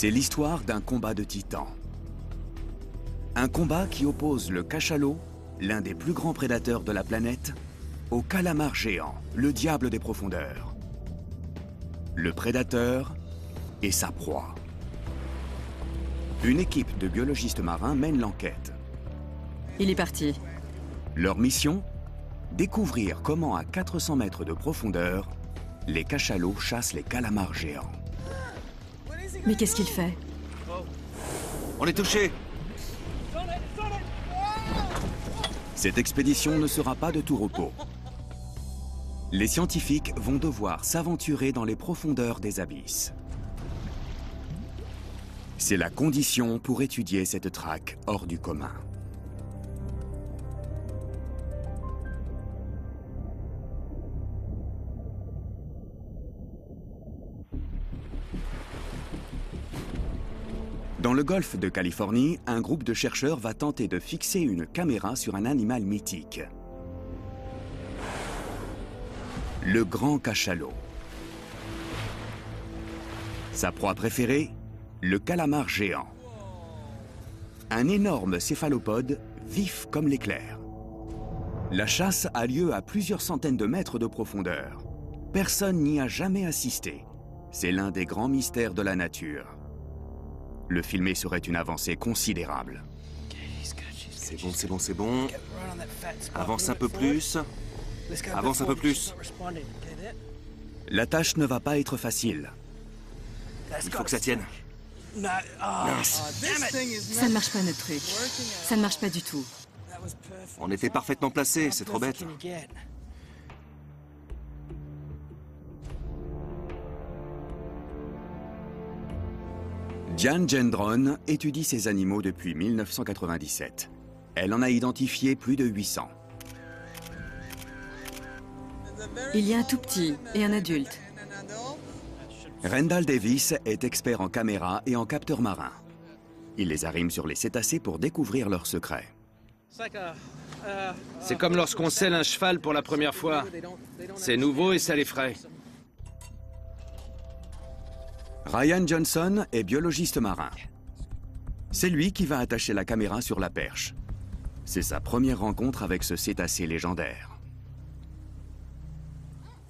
C'est l'histoire d'un combat de titans. Un combat qui oppose le cachalot, l'un des plus grands prédateurs de la planète, au calamar géant, le diable des profondeurs. Le prédateur et sa proie. Une équipe de biologistes marins mène l'enquête. Il est parti. Leur mission? Découvrir comment à 400 mètres de profondeur, les cachalots chassent les calamars géants. Mais qu'est-ce qu'il fait? On est touché. Cette expédition ne sera pas de tout repos. Les scientifiques vont devoir s'aventurer dans les profondeurs des abysses. C'est la condition pour étudier cette traque hors du commun. Dans le golfe de Californie, un groupe de chercheurs va tenter de fixer une caméra sur un animal mythique. Le grand cachalot. Sa proie préférée, le calamar géant. Un énorme céphalopode vif comme l'éclair. La chasse a lieu à plusieurs centaines de mètres de profondeur. Personne n'y a jamais assisté. C'est l'un des grands mystères de la nature. Le filmer serait une avancée considérable. C'est bon, c'est bon, c'est bon. Avance un peu plus. Avance un peu plus. La tâche ne va pas être facile. Il faut que ça tienne. Mince. Ça ne marche pas notre truc. Ça ne marche pas du tout. On était parfaitement placés, c'est trop bête. Diane Gendron étudie ces animaux depuis 1997. Elle en a identifié plus de 800. Il y a un tout petit et un adulte. Rendell Davis est expert en caméras et en capteurs marins. Il les arrime sur les cétacés pour découvrir leurs secrets. C'est comme lorsqu'on selle un cheval pour la première fois. C'est nouveau et ça l'effraie. Ryan Johnson est biologiste marin. C'est lui qui va attacher la caméra sur la perche. C'est sa première rencontre avec ce cétacé légendaire.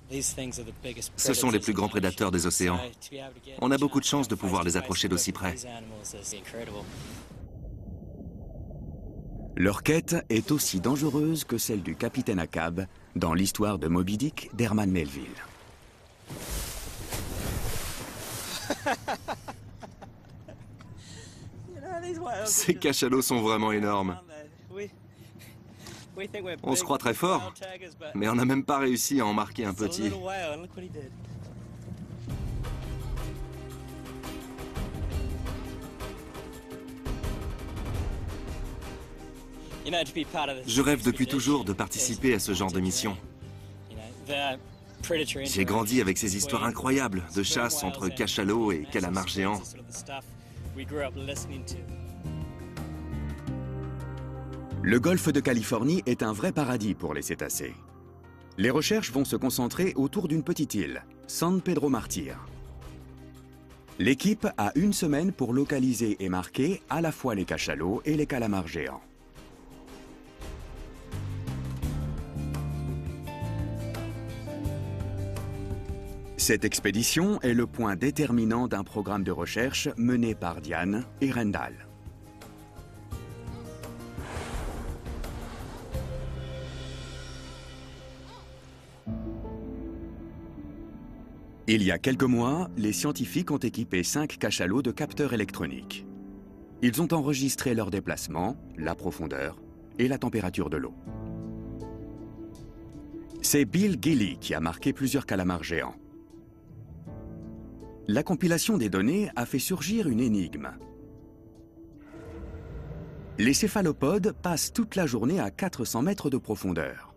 Ce sont les plus grands prédateurs des océans. On a beaucoup de chance de pouvoir les approcher d'aussi près. Leur quête est aussi dangereuse que celle du capitaine Ahab dans l'histoire de Moby Dick d'Herman Melville. Ces cachalots sont vraiment énormes. On se croit très fort, mais on n'a même pas réussi à en marquer un petit. Je rêve depuis toujours de participer à ce genre de mission. J'ai grandi avec ces histoires incroyables de chasse entre cachalots et calamars géants. Le golfe de Californie est un vrai paradis pour les cétacés. Les recherches vont se concentrer autour d'une petite île, San Pedro Martyr. L'équipe a une semaine pour localiser et marquer à la fois les cachalots et les calamars géants. Cette expédition est le point déterminant d'un programme de recherche mené par Diane et Rendell. Il y a quelques mois, les scientifiques ont équipé 5 cachalots de capteurs électroniques. Ils ont enregistré leurs déplacements, la profondeur et la température de l'eau. C'est Bill Gilly qui a marqué plusieurs calamars géants. La compilation des données a fait surgir une énigme. Les céphalopodes passent toute la journée à 400 mètres de profondeur.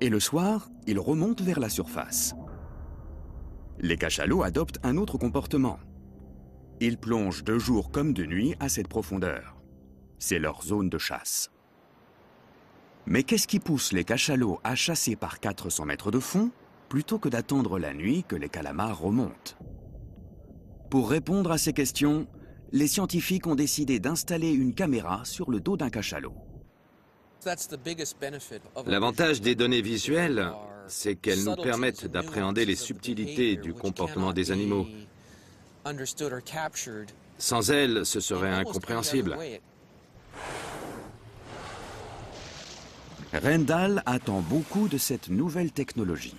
Et le soir, ils remontent vers la surface. Les cachalots adoptent un autre comportement. Ils plongent de jour comme de nuit à cette profondeur. C'est leur zone de chasse. Mais qu'est-ce qui pousse les cachalots à chasser par 400 mètres de fond plutôt que d'attendre la nuit que les calamars remontent? Pour répondre à ces questions, les scientifiques ont décidé d'installer une caméra sur le dos d'un cachalot. L'avantage des données visuelles, c'est qu'elles nous permettent d'appréhender les subtilités du comportement des animaux. Sans elles, ce serait incompréhensible. Rendall attend beaucoup de cette nouvelle technologie.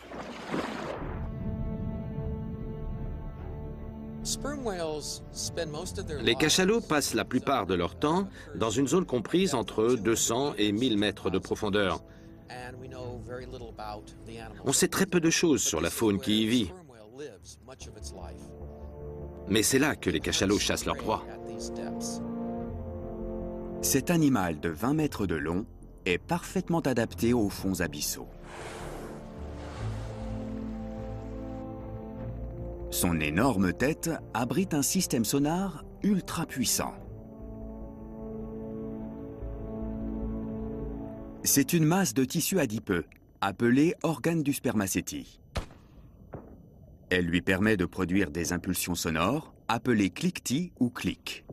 Les cachalots passent la plupart de leur temps dans une zone comprise entre 200 et 1000 mètres de profondeur. On sait très peu de choses sur la faune qui y vit. Mais c'est là que les cachalots chassent leur proie. Cet animal de 20 mètres de long est parfaitement adapté aux fonds abyssaux. Son énorme tête abrite un système sonar ultra puissant. C'est une masse de tissu adipeux, appelée organe du spermacétie. Elle lui permet de produire des impulsions sonores, appelées cliquetis ou clics.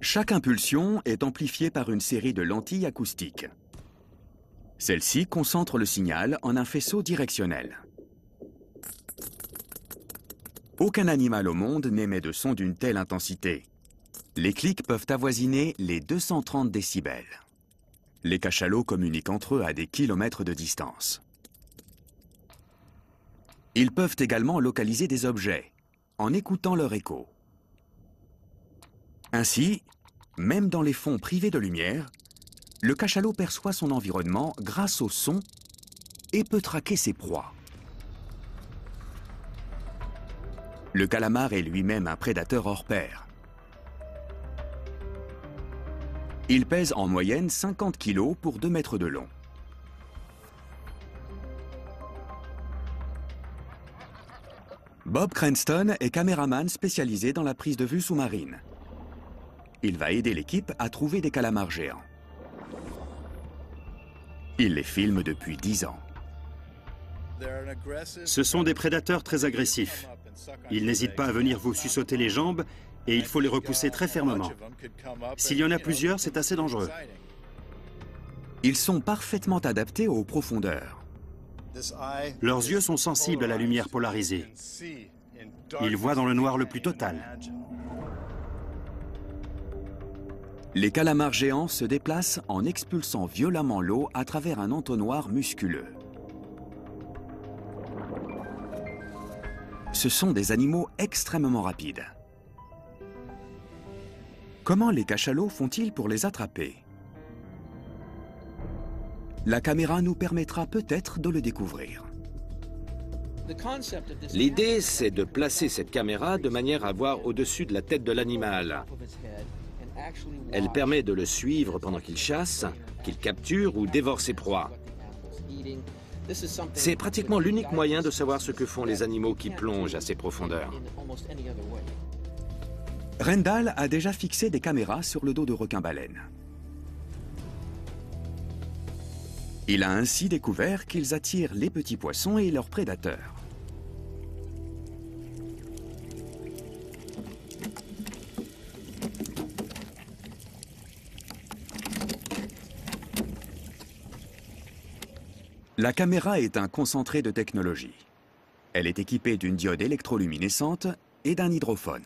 Chaque impulsion est amplifiée par une série de lentilles acoustiques. Celles-ci concentrent le signal en un faisceau directionnel. Aucun animal au monde n'émet de son d'une telle intensité. Les clics peuvent avoisiner les 230 décibels. Les cachalots communiquent entre eux à des kilomètres de distance. Ils peuvent également localiser des objets, en écoutant leur écho. Ainsi, même dans les fonds privés de lumière, le cachalot perçoit son environnement grâce au son et peut traquer ses proies. Le calamar est lui-même un prédateur hors pair. Il pèse en moyenne 50 kg pour 2 mètres de long. Bob Cranston est caméraman spécialisé dans la prise de vue sous-marine. Il va aider l'équipe à trouver des calamars géants. Il les filme depuis 10 ans. Ce sont des prédateurs très agressifs. Ils n'hésitent pas à venir vous suçoter les jambes et il faut les repousser très fermement. S'il y en a plusieurs, c'est assez dangereux. Ils sont parfaitement adaptés aux profondeurs. Leurs yeux sont sensibles à la lumière polarisée. Ils voient dans le noir le plus total. Les calamars géants se déplacent en expulsant violemment l'eau à travers un entonnoir musculeux. Ce sont des animaux extrêmement rapides. Comment les cachalots font-ils pour les attraper? La caméra nous permettra peut-être de le découvrir. L'idée, c'est de placer cette caméra de manière à voir au-dessus de la tête de l'animal. Elle permet de le suivre pendant qu'il chasse, qu'il capture ou dévore ses proies. C'est pratiquement l'unique moyen de savoir ce que font les animaux qui plongent à ces profondeurs. Rendall a déjà fixé des caméras sur le dos de requins-baleines. Il a ainsi découvert qu'ils attirent les petits poissons et leurs prédateurs. La caméra est un concentré de technologie. Elle est équipée d'une diode électroluminescente et d'un hydrophone.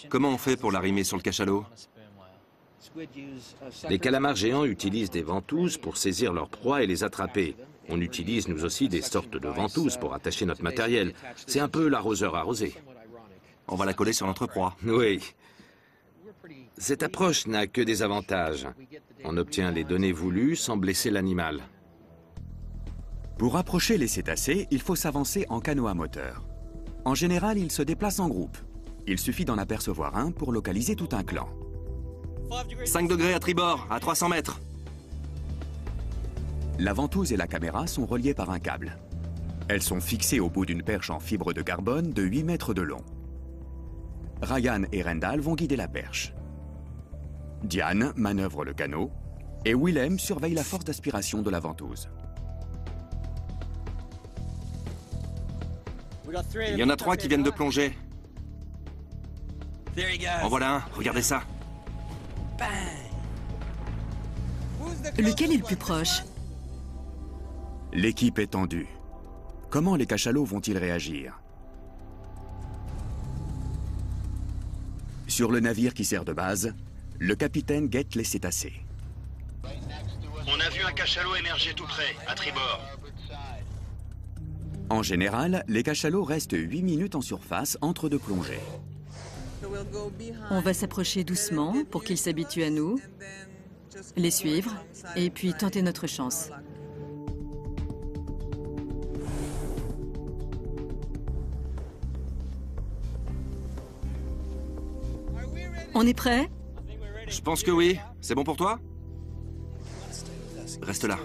Comment on fait pour l'arrimer sur le cachalot? Les calamars géants utilisent des ventouses pour saisir leurs proies et les attraper. On utilise nous aussi des sortes de ventouses pour attacher notre matériel. C'est un peu l'arroseur arrosé. On va la coller sur notre proie. Oui. Cette approche n'a que des avantages. On obtient les données voulues sans blesser l'animal. Pour approcher les cétacés, il faut s'avancer en canot à moteur. En général, ils se déplacent en groupe. Il suffit d'en apercevoir un pour localiser tout un clan. 5 degrés à tribord, à 300 mètres. La ventouse et la caméra sont reliées par un câble. Elles sont fixées au bout d'une perche en fibre de carbone de 8 mètres de long. Ryan et Rendall vont guider la perche. Diane manœuvre le canot et Willem surveille la force d'aspiration de la ventouse. Il y en a 3 qui viennent de plonger. En voilà un, regardez ça. Lequel est le plus proche? L'équipe est tendue. Comment les cachalots vont-ils réagir? Sur le navire qui sert de base, le capitaine guette les cétacés. On a vu un cachalot émerger tout près, à tribord. En général, les cachalots restent 8 minutes en surface entre deux plongées. On va s'approcher doucement pour qu'ils s'habituent à nous, les suivre et puis tenter notre chance. On est prêt? Je pense que oui. C'est bon pour toi? Reste là.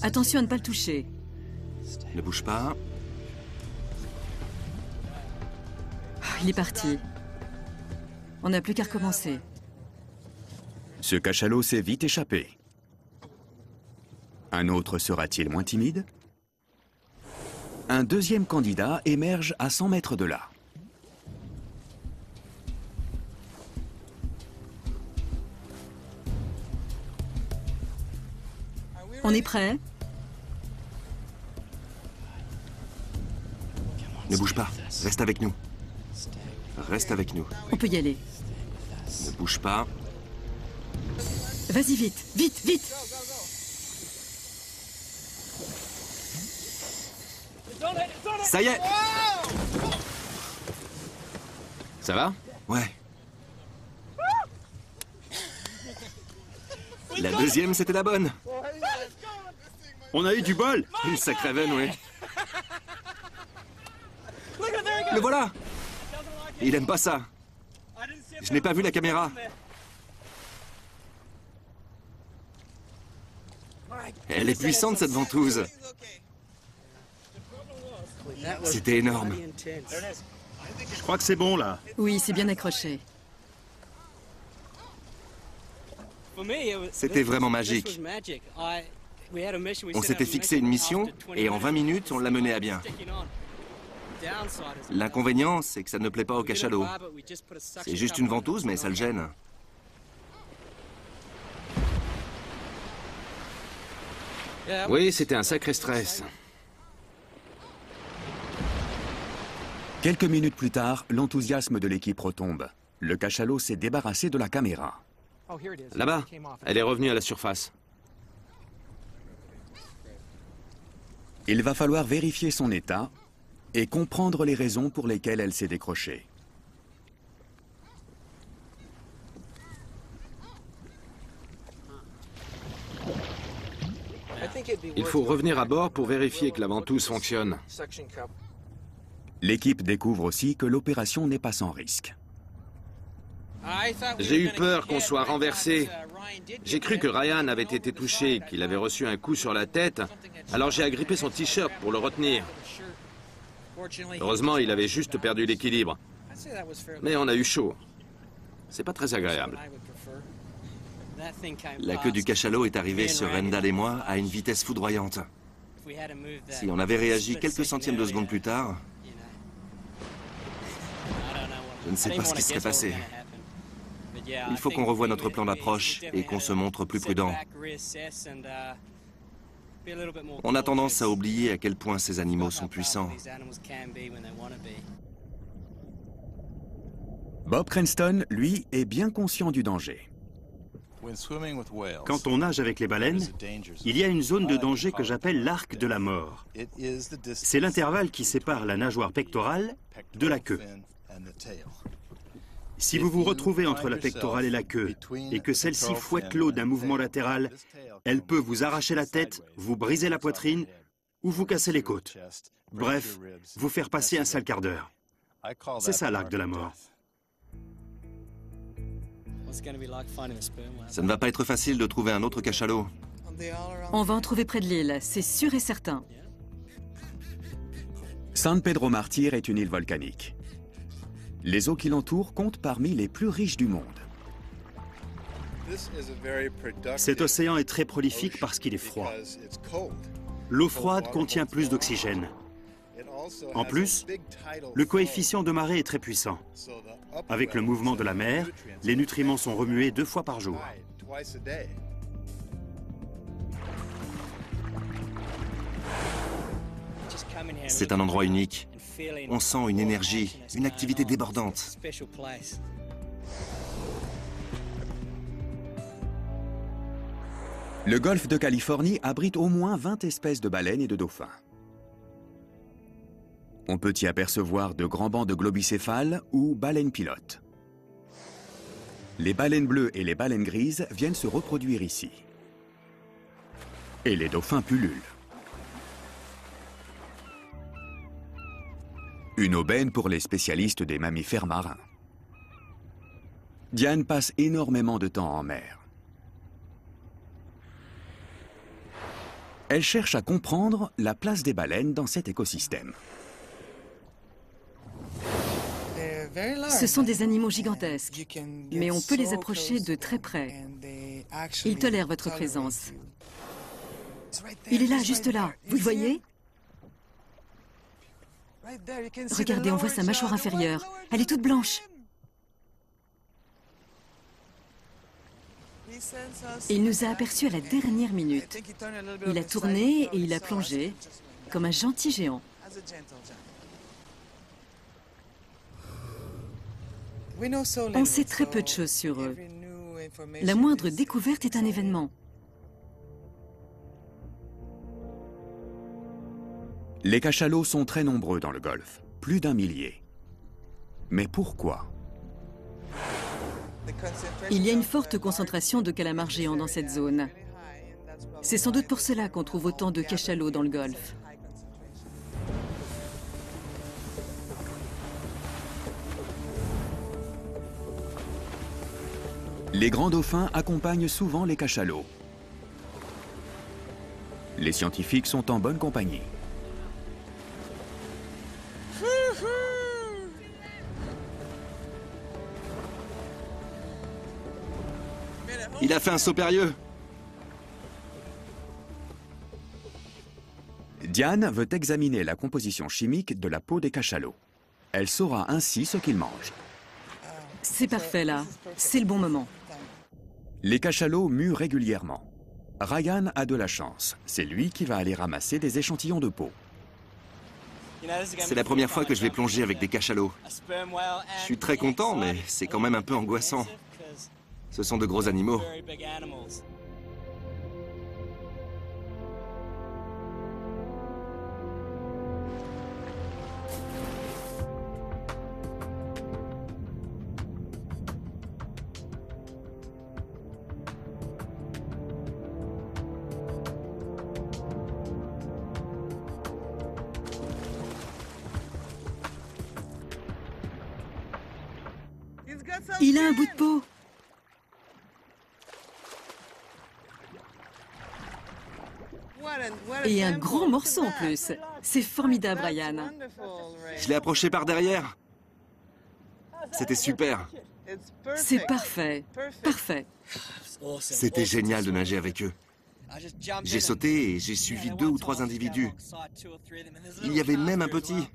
Attention à ne pas le toucher. Ne bouge pas. Il est parti. On n'a plus qu'à recommencer. Ce cachalot s'est vite échappé. Un autre sera-t-il moins timide? Un deuxième candidat émerge à 100 mètres de là. On est prêt? Ne bouge pas. Reste avec nous. Reste avec nous. On peut y aller. Ne bouge pas. Vas-y vite, vite, vite! Ça y est! Ça va? Ouais. La deuxième, c'était la bonne. On a eu du bol! Une sacrée veine, oui. Le voilà! Il aime pas ça. Je n'ai pas vu la caméra. Elle est puissante, cette ventouse. C'était énorme. Je crois que c'est bon, là. Oui, c'est bien accroché. C'était vraiment magique. On s'était fixé une mission et en 20 minutes, on l'a menée à bien. L'inconvénient, c'est que ça ne plaît pas au cachalot. C'est juste une ventouse, mais ça le gêne. Oui, c'était un sacré stress. Quelques minutes plus tard, l'enthousiasme de l'équipe retombe. Le cachalot s'est débarrassé de la caméra. Là-bas, elle est revenue à la surface. Il va falloir vérifier son état et comprendre les raisons pour lesquelles elle s'est décrochée. Il faut revenir à bord pour vérifier que la ventouse fonctionne. L'équipe découvre aussi que l'opération n'est pas sans risque. J'ai eu peur qu'on soit renversé. J'ai cru que Ryan avait été touché, qu'il avait reçu un coup sur la tête, alors j'ai agrippé son t-shirt pour le retenir. Heureusement, il avait juste perdu l'équilibre. Mais on a eu chaud. C'est pas très agréable. La queue du cachalot est arrivée sur Rendal et moi à une vitesse foudroyante. Si on avait réagi quelques centièmes de seconde plus tard, je ne sais pas ce qui serait passé. Il faut qu'on revoie notre plan d'approche et qu'on se montre plus prudent. On a tendance à oublier à quel point ces animaux sont puissants. Bob Cranston, lui, est bien conscient du danger. Quand on nage avec les baleines, il y a une zone de danger que j'appelle l'arc de la mort. C'est l'intervalle qui sépare la nageoire pectorale de la queue. Si vous vous retrouvez entre la pectorale et la queue, et que celle-ci fouette l'eau d'un mouvement latéral, elle peut vous arracher la tête, vous briser la poitrine ou vous casser les côtes. Bref, vous faire passer un sale quart d'heure. C'est ça l'arc de la mort. Ça ne va pas être facile de trouver un autre cachalot. On va en trouver près de l'île, c'est sûr et certain. San Pedro Martyr est une île volcanique. Les eaux qui l'entourent comptent parmi les plus riches du monde. Cet océan est très prolifique parce qu'il est froid. L'eau froide contient plus d'oxygène. En plus, le coefficient de marée est très puissant. Avec le mouvement de la mer, les nutriments sont remués 2 fois par jour. C'est un endroit unique. On sent une énergie, une activité débordante. Le golfe de Californie abrite au moins 20 espèces de baleines et de dauphins. On peut y apercevoir de grands bancs de globicéphales ou baleines pilotes. Les baleines bleues et les baleines grises viennent se reproduire ici. Et les dauphins pullulent. Une aubaine pour les spécialistes des mammifères marins. Diane passe énormément de temps en mer. Elle cherche à comprendre la place des baleines dans cet écosystème. Ce sont des animaux gigantesques, mais on peut les approcher de très près. Ils tolèrent votre présence. Il est là, juste là. Vous le voyez? Regardez, on voit sa mâchoire inférieure. Elle est toute blanche. Il nous a aperçus à la dernière minute. Il a tourné et il a plongé, comme un gentil géant. On sait très peu de choses sur eux. La moindre découverte est un événement. Les cachalots sont très nombreux dans le golfe, plus d'1 millier. Mais pourquoi? Il y a une forte concentration de calamars géants dans cette zone. C'est sans doute pour cela qu'on trouve autant de cachalots dans le golfe. Les grands dauphins accompagnent souvent les cachalots. Les scientifiques sont en bonne compagnie. Il a fait un saut périlleux. Diane veut examiner la composition chimique de la peau des cachalots. Elle saura ainsi ce qu'ils mangent. C'est parfait là. C'est le bon moment. Les cachalots muent régulièrement. Ryan a de la chance. C'est lui qui va aller ramasser des échantillons de peau. C'est la première fois que je vais plonger avec des cachalots. Je suis très content, mais c'est quand même un peu angoissant. Ce sont de gros animaux. Il a un bout de peau. Et un gros morceau en plus. C'est formidable, Ryan. Je l'ai approché par derrière. C'était super. C'est parfait. Parfait. C'était génial de nager avec eux. J'ai sauté et j'ai suivi 2 ou 3 individus. Il y avait même un petit.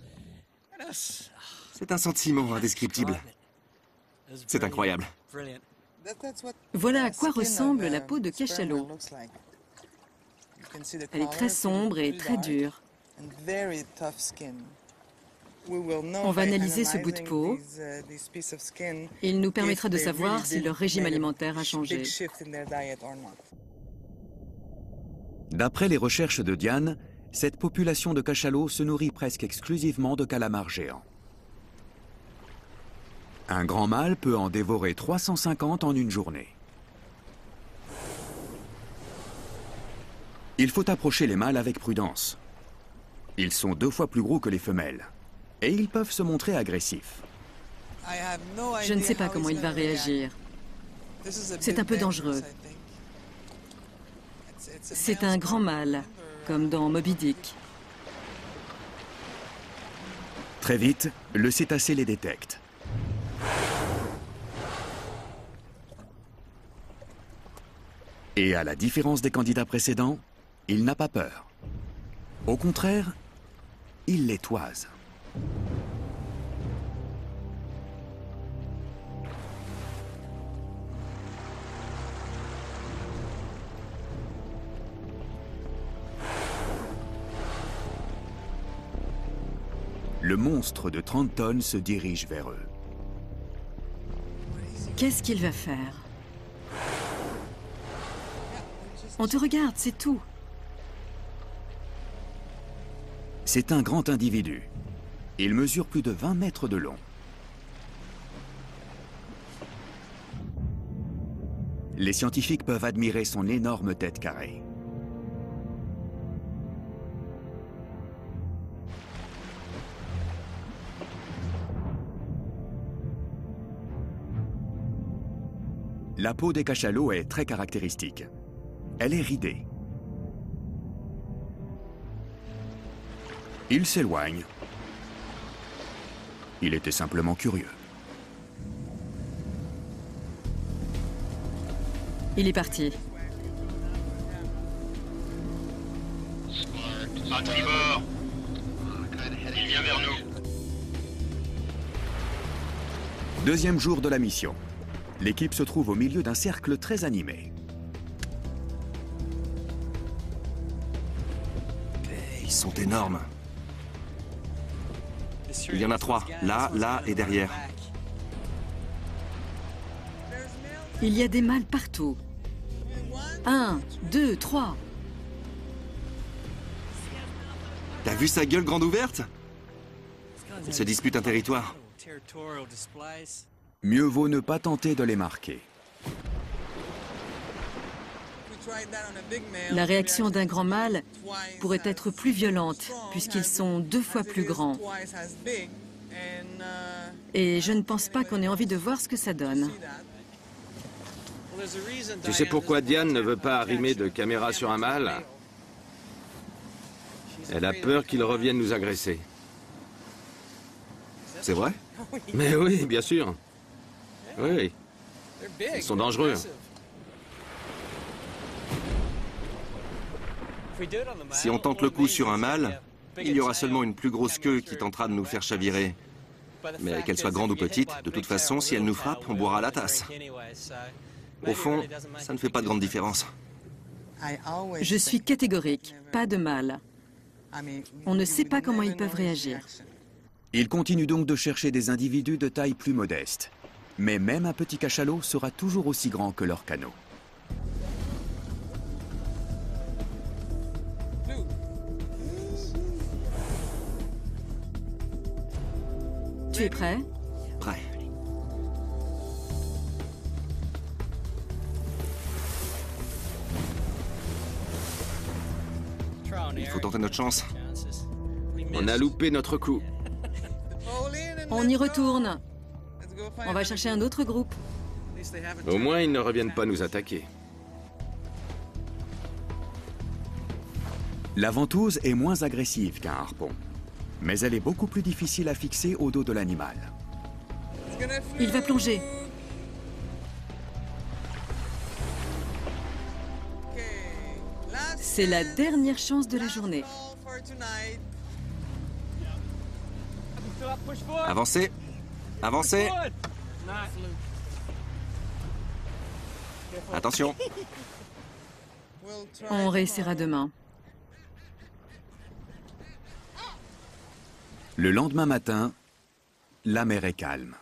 C'est un sentiment indescriptible. C'est incroyable. Voilà à quoi ressemble la peau de cachalot. Elle est très sombre et très dure. On va analyser ce bout de peau. Il nous permettra de savoir si leur régime alimentaire a changé. D'après les recherches de Diane, cette population de cachalots se nourrit presque exclusivement de calamars géants. Un grand mâle peut en dévorer 350 en une journée. Il faut approcher les mâles avec prudence. Ils sont 2 fois plus gros que les femelles. Et ils peuvent se montrer agressifs. Je ne sais pas comment il va réagir. C'est un peu dangereux. C'est un grand mâle, comme dans Moby Dick. Très vite, le cétacé les détecte. Et à la différence des candidats précédents, il n'a pas peur. Au contraire, il les toise. Le monstre de 30 tonnes se dirige vers eux. Qu'est-ce qu'il va faire? On te regarde, c'est tout. C'est un grand individu. Il mesure plus de 20 mètres de long. Les scientifiques peuvent admirer son énorme tête carrée. La peau des cachalots est très caractéristique. Elle est ridée. Il s'éloigne. Il était simplement curieux. Il est parti. À tribord. Il vient vers nous. Deuxième jour de la mission. L'équipe se trouve au milieu d'un cercle très animé. Ils sont énormes. Il y en a 3, là, là et derrière. Il y a des mâles partout. 1, 2, 3. T'as vu sa gueule grande ouverte? Ils se disputent un territoire. Mieux vaut ne pas tenter de les marquer. La réaction d'un grand mâle pourrait être plus violente, puisqu'ils sont 2 fois plus grands. Et je ne pense pas qu'on ait envie de voir ce que ça donne. Tu sais pourquoi Diane ne veut pas arrimer de caméra sur un mâle? Elle a peur qu'il revienne nous agresser. C'est vrai? Mais oui, bien sûr. Oui, ils sont dangereux. Si on tente le coup sur un mâle, il y aura seulement une plus grosse queue qui tentera de nous faire chavirer. Mais qu'elle soit grande ou petite, de toute façon, si elle nous frappe, on boira à la tasse. Au fond, ça ne fait pas de grande différence. Je suis catégorique, pas de mâle. On ne sait pas comment ils peuvent réagir. Il continue donc de chercher des individus de taille plus modeste. Mais même un petit cachalot sera toujours aussi grand que leur canot. Tu es prêt? Prêt. Il faut tenter notre chance. On a loupé notre coup. On y retourne. On va chercher un autre groupe. Au moins, ils ne reviennent pas nous attaquer. La ventouse est moins agressive qu'un harpon, mais elle est beaucoup plus difficile à fixer au dos de l'animal. Il va plonger. C'est la dernière chance de la journée. Avancez. Avancez. Attention. On réessayera demain. Le lendemain matin, la mer est calme.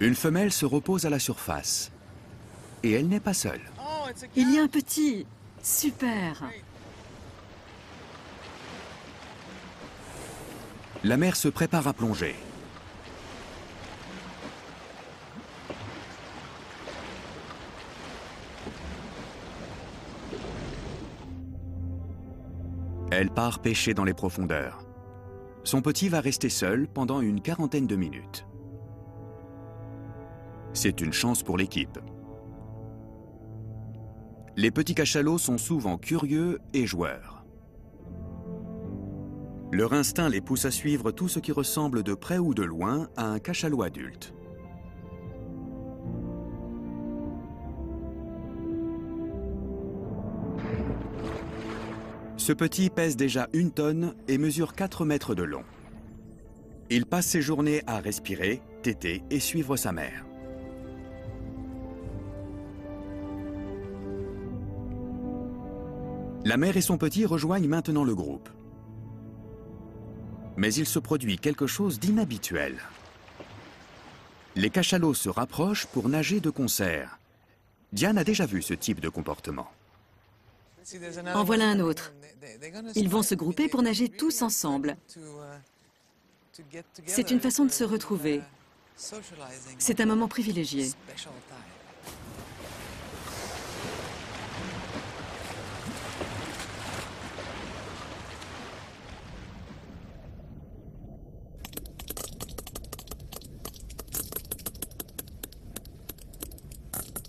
Une femelle se repose à la surface. Et elle n'est pas seule. Il y a un petit. Super. La mère se prépare à plonger. Elle part pêcher dans les profondeurs. Son petit va rester seul pendant une 40aine de minutes. C'est une chance pour l'équipe. Les petits cachalots sont souvent curieux et joueurs. Leur instinct les pousse à suivre tout ce qui ressemble de près ou de loin à un cachalot adulte. Ce petit pèse déjà 1 tonne et mesure 4 mètres de long. Il passe ses journées à respirer, téter et suivre sa mère. La mère et son petit rejoignent maintenant le groupe. Mais il se produit quelque chose d'inhabituel. Les cachalots se rapprochent pour nager de concert. Diane a déjà vu ce type de comportement. En voilà un autre. Ils vont se grouper pour nager tous ensemble. C'est une façon de se retrouver. C'est un moment privilégié.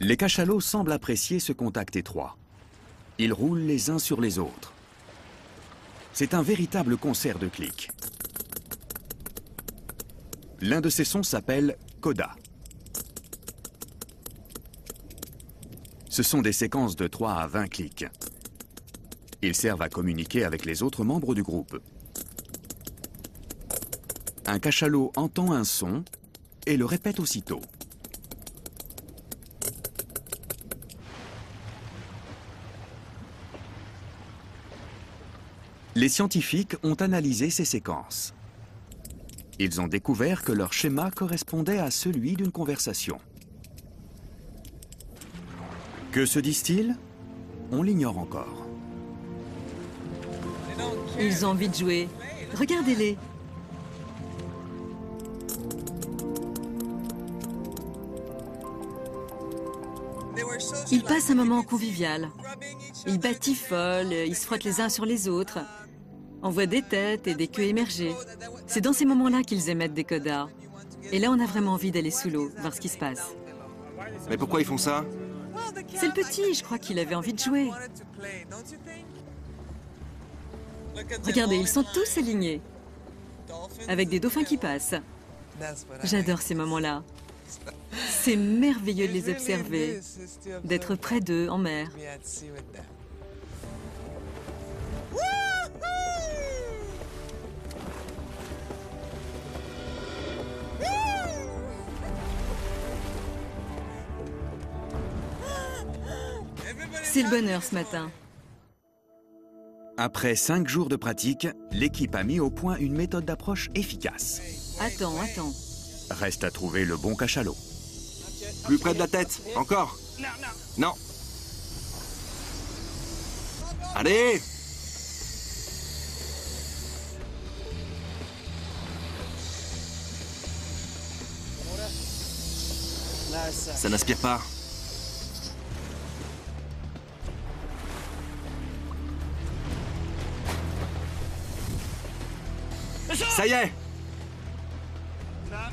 Les cachalots semblent apprécier ce contact étroit. Ils roulent les uns sur les autres. C'est un véritable concert de clics. L'un de ces sons s'appelle coda. Ce sont des séquences de 3 à 20 clics. Ils servent à communiquer avec les autres membres du groupe. Un cachalot entend un son et le répète aussitôt. Les scientifiques ont analysé ces séquences. Ils ont découvert que leur schéma correspondait à celui d'une conversation. Que se disent-ils? On l'ignore encore. Ils ont envie de jouer. Regardez-les. Ils passent un moment convivial. Ils batifolent, ils se frottent les uns sur les autres. On voit des têtes et des queues émerger. C'est dans ces moments-là qu'ils émettent des codas. Et là, on a vraiment envie d'aller sous l'eau, voir ce qui se passe. Mais pourquoi ils font ça? C'est le petit, je crois qu'il avait envie de jouer. Regardez, ils sont tous alignés. Avec des dauphins qui passent. J'adore ces moments-là. C'est merveilleux de les observer, d'être près d'eux en mer. C'est le bonheur ce matin. Après 5 jours de pratique, l'équipe a mis au point une méthode d'approche efficace. Attends. Reste à trouver le bon cachalot. Plus près de la tête, encore. Non. Allez! Ça n'aspire pas. Ça y est!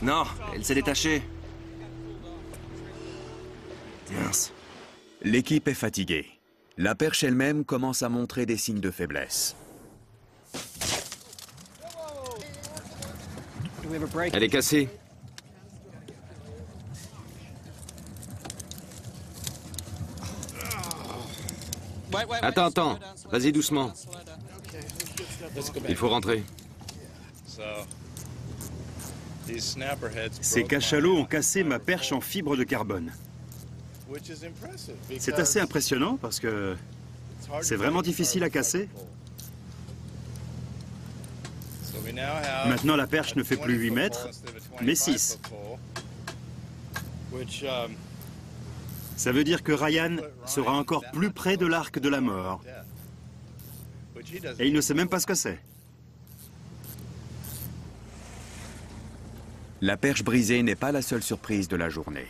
Non, elle s'est détachée. Mince. L'équipe est fatiguée. La perche elle-même commence à montrer des signes de faiblesse. Elle est cassée. Attends. Vas-y doucement. Il faut rentrer. Ces cachalots ont cassé ma perche en fibre de carbone. C'est assez impressionnant parce que c'est vraiment difficile à casser. Maintenant, la perche ne fait plus 8 mètres, mais 6. Ça veut dire que Ryan sera encore plus près de l'arc de la mort. Et il ne sait même pas ce que c'est. La perche brisée n'est pas la seule surprise de la journée.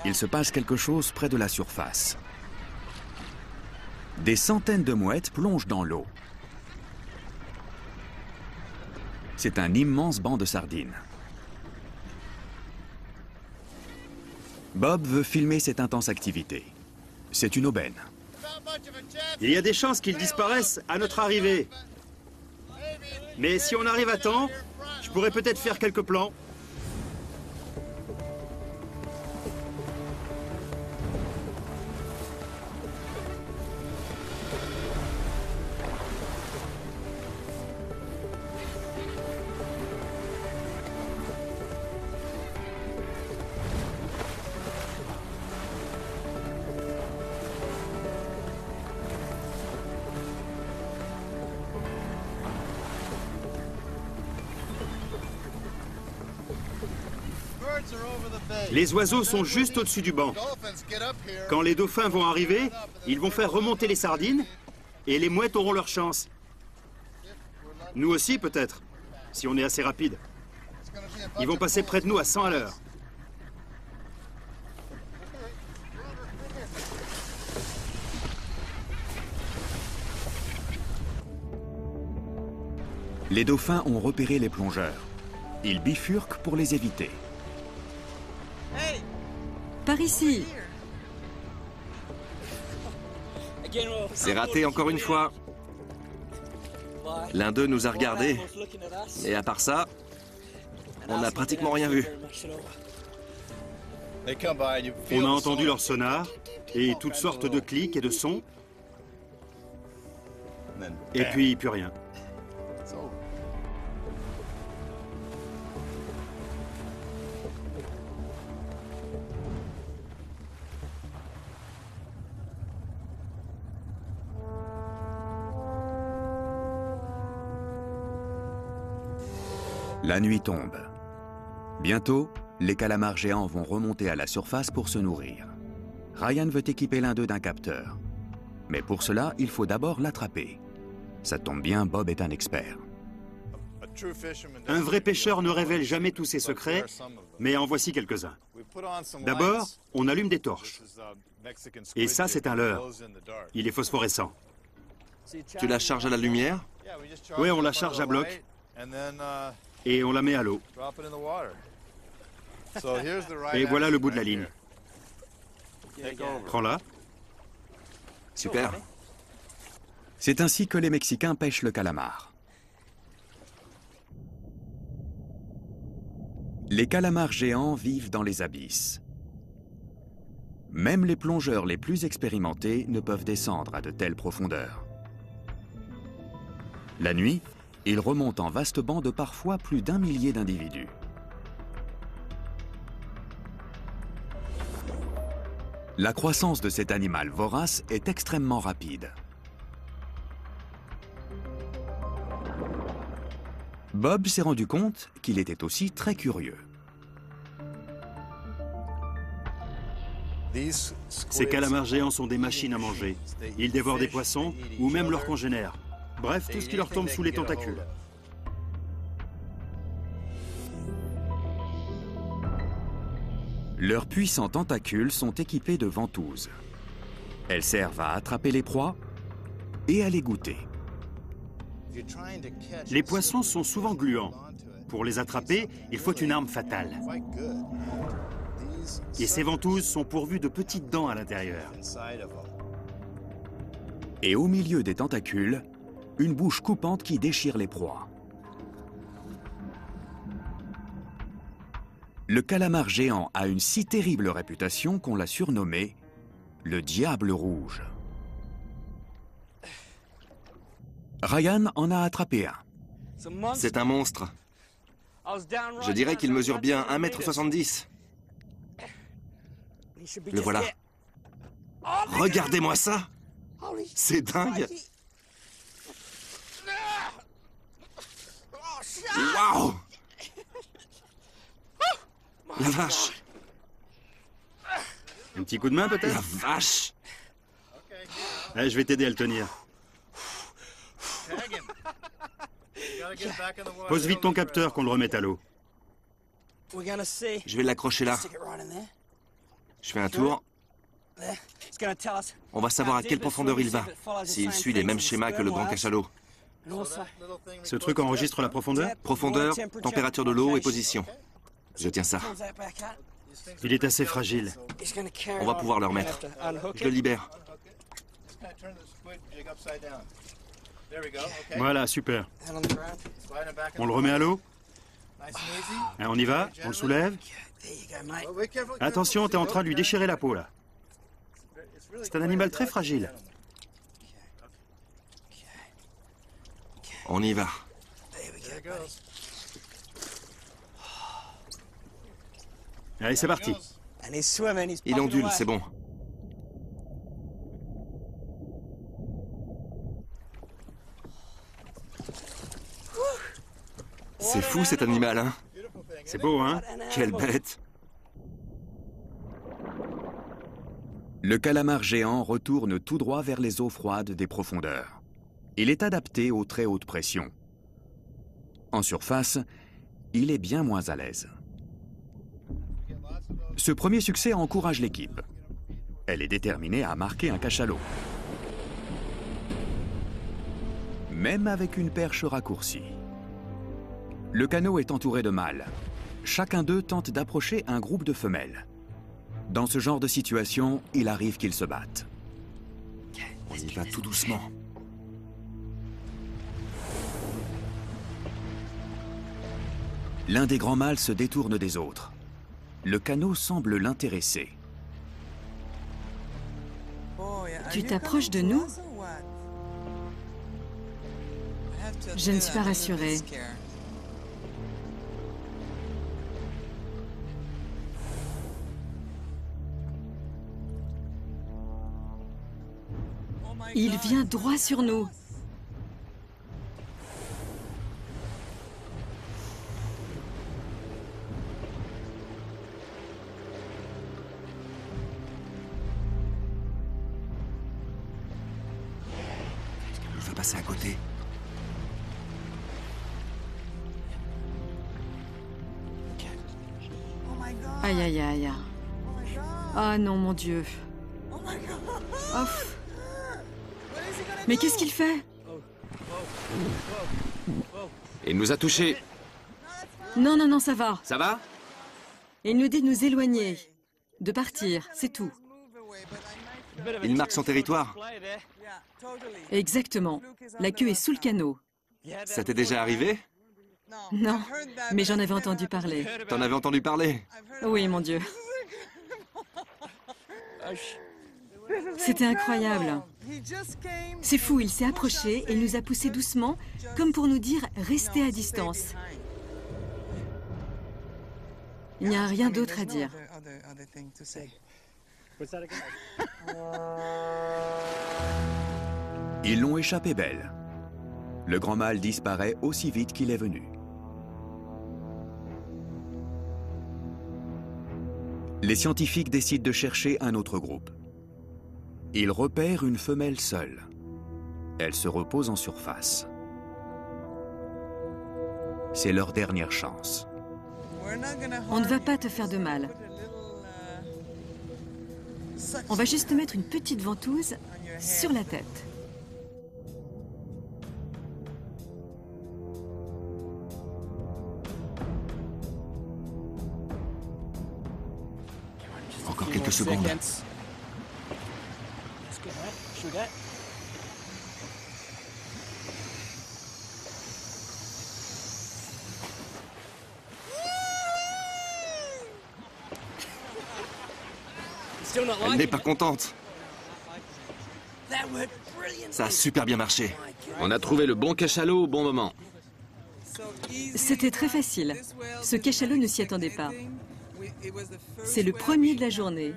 Il se passe quelque chose près de la surface. Des centaines de mouettes plongent dans l'eau. C'est un immense banc de sardines. Bob veut filmer cette intense activité. C'est une aubaine. Il y a des chances qu'ils disparaissent à notre arrivée. Mais si on arrive à temps, je pourrais peut-être faire quelques plans. Les oiseaux sont juste au-dessus du banc. Quand les dauphins vont arriver, ils vont faire remonter les sardines et les mouettes auront leur chance. Nous aussi, peut-être, si on est assez rapide. Ils vont passer près de nous à 100 à l'heure. Les dauphins ont repéré les plongeurs. Ils bifurquent pour les éviter. Par ici. C'est raté encore une fois. L'un d'eux nous a regardés. Et à part ça, on n'a pratiquement rien vu. On a entendu leur sonar et toutes sortes de clics et de sons. Et puis, plus rien. La nuit tombe. Bientôt, les calamars géants vont remonter à la surface pour se nourrir. Ryan veut équiper l'un d'eux d'un capteur. Mais pour cela, il faut d'abord l'attraper. Ça tombe bien, Bob est un expert. Un vrai pêcheur ne révèle jamais tous ses secrets, mais en voici quelques-uns. D'abord, on allume des torches. Et ça, c'est un leurre. Il est phosphorescent. Tu la charges à la lumière? Oui, on la charge à bloc. Et on la met à l'eau. Et voilà le bout de la ligne. Prends-la. Super. C'est ainsi que les Mexicains pêchent le calamar. Les calamars géants vivent dans les abysses. Même les plongeurs les plus expérimentés ne peuvent descendre à de telles profondeurs. La nuit, ils remontent en vaste banc de parfois plus d'1 millier d'individus. La croissance de cet animal vorace est extrêmement rapide. Bob s'est rendu compte qu'il était aussi très curieux. Ces calamars géants sont des machines à manger. Ils dévorent des poissons ou même leurs congénères. Bref, tout ce qui leur tombe sous les tentacules. Leurs puissants tentacules sont équipés de ventouses. Elles servent à attraper les proies et à les goûter. Les poissons sont souvent gluants. Pour les attraper, il faut une arme fatale. Et ces ventouses sont pourvues de petites dents à l'intérieur. Et au milieu des tentacules, une bouche coupante qui déchire les proies. Le calamar géant a une si terrible réputation qu'on l'a surnommé le Diable Rouge. Ryan en a attrapé un. C'est un monstre. Je dirais qu'il mesure bien 1,70 m. Le voilà. Regardez-moi ça! C'est dingue! Waouh! La vache! Un petit coup de main La peut-être? vache! Allez, je vais t'aider à le tenir. Pose vite ton capteur qu'on le remette à l'eau. Je vais l'accrocher là. Je fais un tour. On va savoir à quelle profondeur il va, s'il suit les mêmes schémas que le grand cachalot. Ce truc enregistre la profondeur? Profondeur, température de l'eau et position. Je tiens ça. Il est assez fragile. On va pouvoir le remettre. Je le libère. Voilà, super. On le remet à l'eau? On y va? On le soulève? Attention, t'es en train de lui déchirer la peau, là. C'est un animal très fragile. On y va. Allez, c'est parti. Il ondule, c'est bon. C'est fou cet animal, hein? C'est beau, hein? Quelle bête! Le calamar géant retourne tout droit vers les eaux froides des profondeurs. Il est adapté aux très hautes pressions. En surface, il est bien moins à l'aise. Ce premier succès encourage l'équipe. Elle est déterminée à marquer un cachalot. Même avec une perche raccourcie. Le canot est entouré de mâles. Chacun d'eux tente d'approcher un groupe de femelles. Dans ce genre de situation, il arrive qu'ils se battent. On y va tout doucement. L'un des grands mâles se détourne des autres. Le canot semble l'intéresser. Tu t'approches de nous? Je ne suis pas rassurée. Il vient droit sur nous. Il va passer à côté. Aïe, aïe, aïe. Ah non, mon Dieu. Oh. Mais qu'est-ce qu'il fait? Il nous a touchés. Non, non, non, ça va. Ça va? Il nous dit de nous éloigner, de partir, c'est tout. Il marque son territoire. Exactement. La queue est sous le canot. Ça t'est déjà arrivé? Non, mais j'en avais entendu parler. T'en avais entendu parler? Oui, mon Dieu. C'était incroyable. C'est fou, il s'est approché et il nous a poussés doucement, comme pour nous dire « restez à distance ». Il n'y a rien d'autre à dire. Ils l'ont échappé belle. Le grand mâle disparaît aussi vite qu'il est venu. Les scientifiques décident de chercher un autre groupe. Ils repèrent une femelle seule. Elle se repose en surface. C'est leur dernière chance. On ne va pas te faire de mal. On va juste te mettre une petite ventouse sur la tête. Encore quelques secondes. Elle n'est pas contente. Ça a super bien marché. On a trouvé le bon cachalot au bon moment. C'était très facile. Ce cachalot ne s'y attendait pas. C'est le premier de la journée.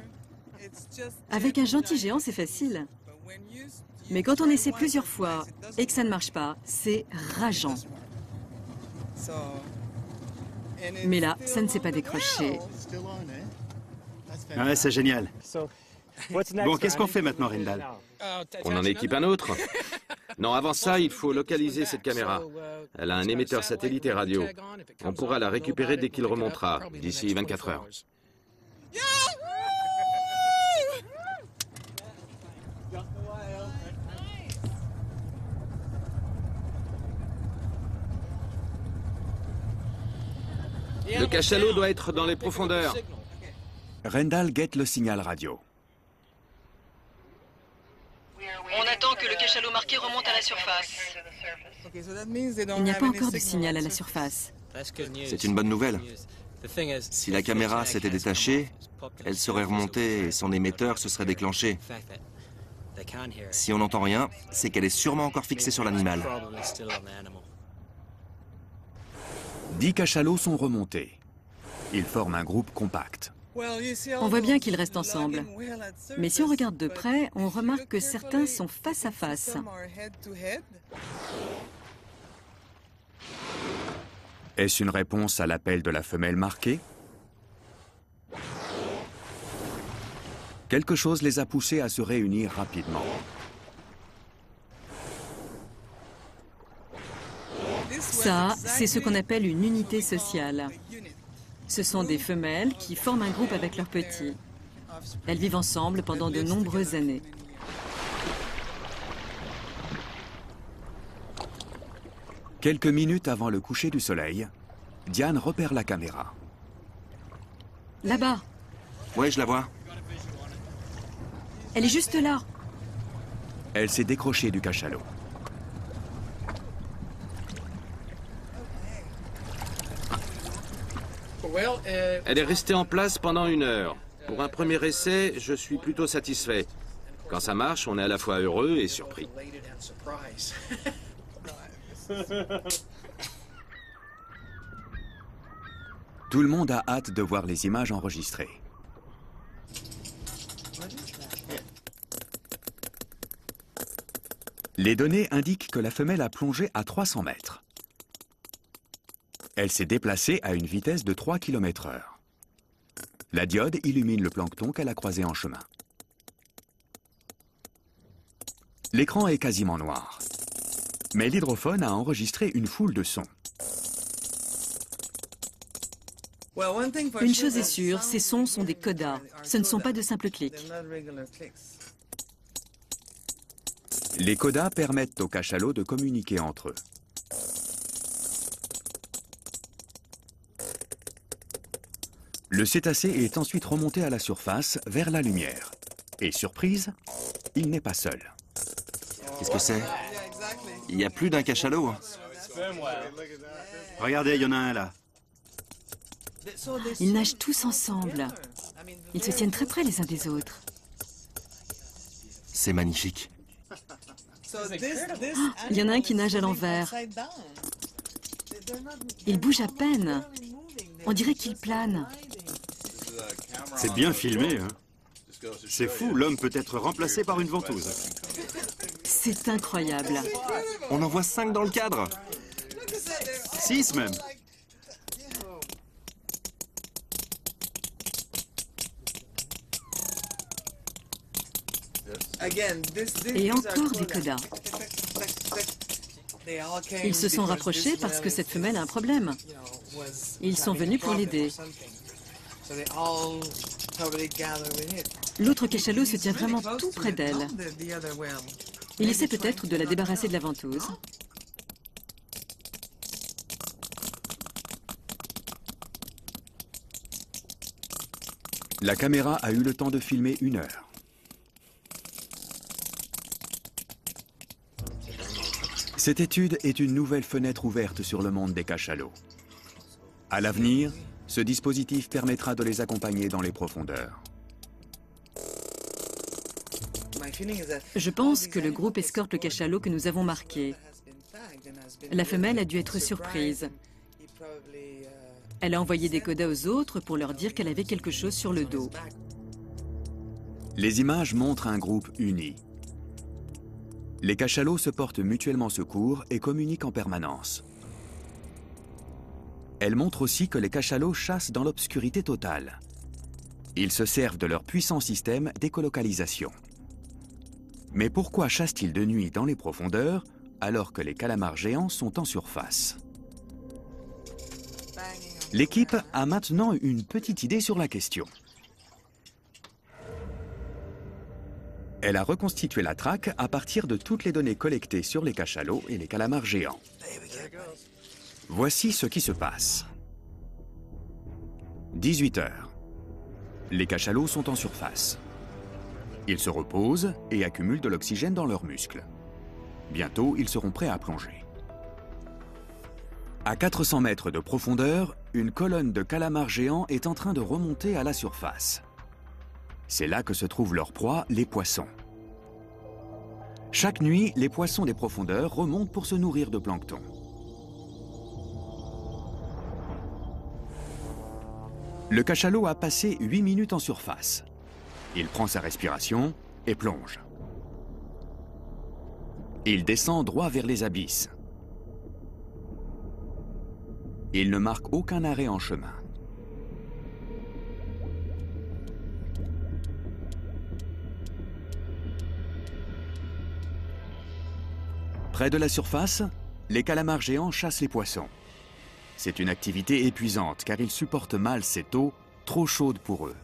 Avec un gentil géant, c'est facile. Mais quand on essaie plusieurs fois et que ça ne marche pas, c'est rageant. Mais là, ça ne s'est pas décroché. Ouais, c'est génial. Bon, qu'est-ce qu'on fait maintenant, Rendal? On en équipe un autre. Non, avant ça, il faut localiser cette caméra. Elle a un émetteur satellite et radio. On pourra la récupérer dès qu'il remontera, d'ici 24 heures. Le cachalot doit être dans les profondeurs. Rendal guette le signal radio. On attend que le cachalot marqué remonte à la surface. Il n'y a pas encore de signal à la surface. C'est une bonne nouvelle. Si la caméra s'était détachée, elle serait remontée et son émetteur se serait déclenché. Si on n'entend rien, c'est qu'elle est sûrement encore fixée sur l'animal. 10 cachalots sont remontés. Ils forment un groupe compact. On voit bien qu'ils restent ensemble. Mais si on regarde de près, on remarque que certains sont face à face. Est-ce une réponse à l'appel de la femelle marquée? Quelque chose les a poussés à se réunir rapidement. Ça, c'est ce qu'on appelle une unité sociale. Ce sont des femelles qui forment un groupe avec leurs petits. Elles vivent ensemble pendant de nombreuses années. Quelques minutes avant le coucher du soleil, Diane repère la caméra. Là-bas. Ouais, je la vois. Elle est juste là. Elle s'est décrochée du cachalot. Elle est restée en place pendant 1 heure. Pour un premier essai, je suis plutôt satisfait. Quand ça marche, on est à la fois heureux et surpris. Tout le monde a hâte de voir les images enregistrées. Les données indiquent que la femelle a plongé à 300 mètres. Elle s'est déplacée à une vitesse de 3 km/h. La diode illumine le plancton qu'elle a croisé en chemin. L'écran est quasiment noir. Mais l'hydrophone a enregistré une foule de sons. Une chose est sûre, ces sons sont des codas. Ce ne sont pas de simples clics. Les codas permettent aux cachalots de communiquer entre eux. Le cétacé est ensuite remonté à la surface, vers la lumière. Et surprise, il n'est pas seul. Qu'est-ce que c'est? Il y a plus d'un cachalot. Regardez, il y en a un là. Ils nagent tous ensemble. Ils se tiennent très près les uns des autres. C'est magnifique. Il y en a un qui nage à l'envers. Il bouge à peine. On dirait qu'il plane. C'est bien filmé, hein. C'est fou, l'homme peut être remplacé par une ventouse. C'est incroyable. On en voit 5 dans le cadre. 6 même. Et encore des codas. Ils se sont rapprochés parce que cette femelle a un problème. Ils sont venus pour l'aider. L'autre cachalot se tient vraiment tout près d'elle. Il essaie peut-être de la débarrasser de la ventouse. La caméra a eu le temps de filmer 1 heure. Cette étude est une nouvelle fenêtre ouverte sur le monde des cachalots. À l'avenir, ce dispositif permettra de les accompagner dans les profondeurs. Je pense que le groupe escorte le cachalot que nous avons marqué. La femelle a dû être surprise. Elle a envoyé des codas aux autres pour leur dire qu'elle avait quelque chose sur le dos. Les images montrent un groupe uni. Les cachalots se portent mutuellement secours et communiquent en permanence. Elles montrent aussi que les cachalots chassent dans l'obscurité totale. Ils se servent de leur puissant système d'écolocalisation. Mais pourquoi chassent-ils de nuit dans les profondeurs alors que les calamars géants sont en surface? L'équipe a maintenant une petite idée sur la question. Elle a reconstitué la traque à partir de toutes les données collectées sur les cachalots et les calamars géants. Voici ce qui se passe. 18 heures. Les cachalots sont en surface. Ils se reposent et accumulent de l'oxygène dans leurs muscles. Bientôt, ils seront prêts à plonger. À 400 mètres de profondeur, une colonne de calamars géants est en train de remonter à la surface. C'est là que se trouvent leurs proies, les poissons. Chaque nuit, les poissons des profondeurs remontent pour se nourrir de plancton. Le cachalot a passé 8 minutes en surface. Il prend sa respiration et plonge. Il descend droit vers les abysses. Il ne marque aucun arrêt en chemin. Près de la surface, les calamars géants chassent les poissons. C'est une activité épuisante car ils supportent mal cette eau trop chaude pour eux.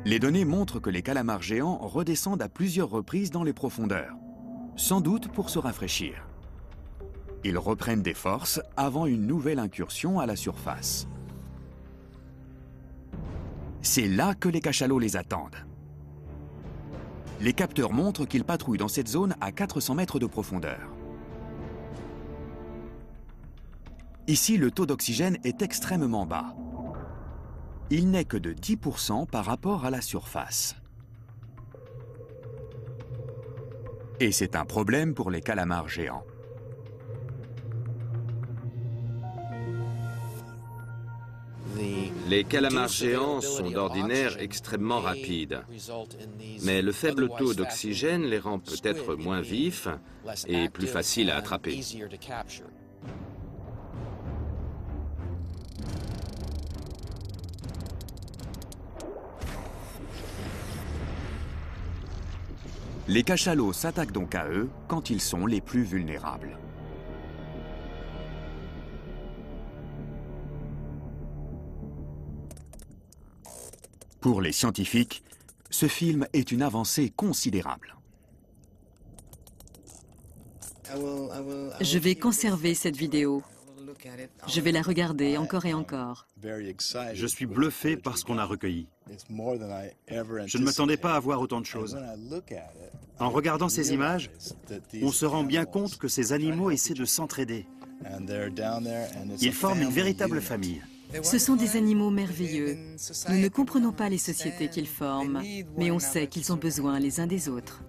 Les données montrent que les calamars géants redescendent à plusieurs reprises dans les profondeurs, sans doute pour se rafraîchir. Ils reprennent des forces avant une nouvelle incursion à la surface. C'est là que les cachalots les attendent. Les capteurs montrent qu'ils patrouillent dans cette zone à 400 mètres de profondeur. Ici, le taux d'oxygène est extrêmement bas. Il n'est que de 10% par rapport à la surface. Et c'est un problème pour les calamars géants. Les calamars géants sont d'ordinaire extrêmement rapides, mais le faible taux d'oxygène les rend peut-être moins vifs et plus faciles à attraper. Les cachalots s'attaquent donc à eux quand ils sont les plus vulnérables. Pour les scientifiques, ce film est une avancée considérable. Je vais conserver cette vidéo. Je vais la regarder encore et encore. Je suis bluffé par ce qu'on a recueilli. Je ne m'attendais pas à voir autant de choses. En regardant ces images, on se rend bien compte que ces animaux essaient de s'entraider. Ils forment une véritable famille. Ce sont des animaux merveilleux. Nous ne comprenons pas les sociétés qu'ils forment, mais on sait qu'ils ont besoin les uns des autres.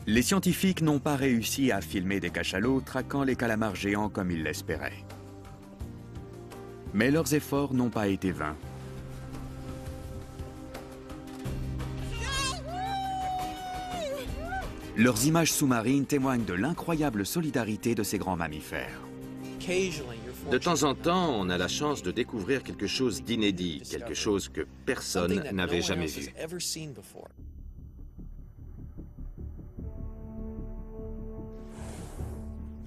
Les scientifiques n'ont pas réussi à filmer des cachalots traquant les calamars géants comme ils l'espéraient. Mais leurs efforts n'ont pas été vains. Leurs images sous-marines témoignent de l'incroyable solidarité de ces grands mammifères. De temps en temps, on a la chance de découvrir quelque chose d'inédit, quelque chose que personne n'avait jamais vu.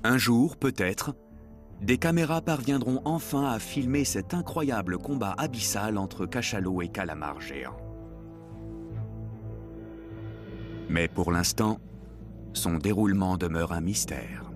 Un jour, peut-être, des caméras parviendront enfin à filmer cet incroyable combat abyssal entre cachalots et calamars géants. Mais pour l'instant, son déroulement demeure un mystère.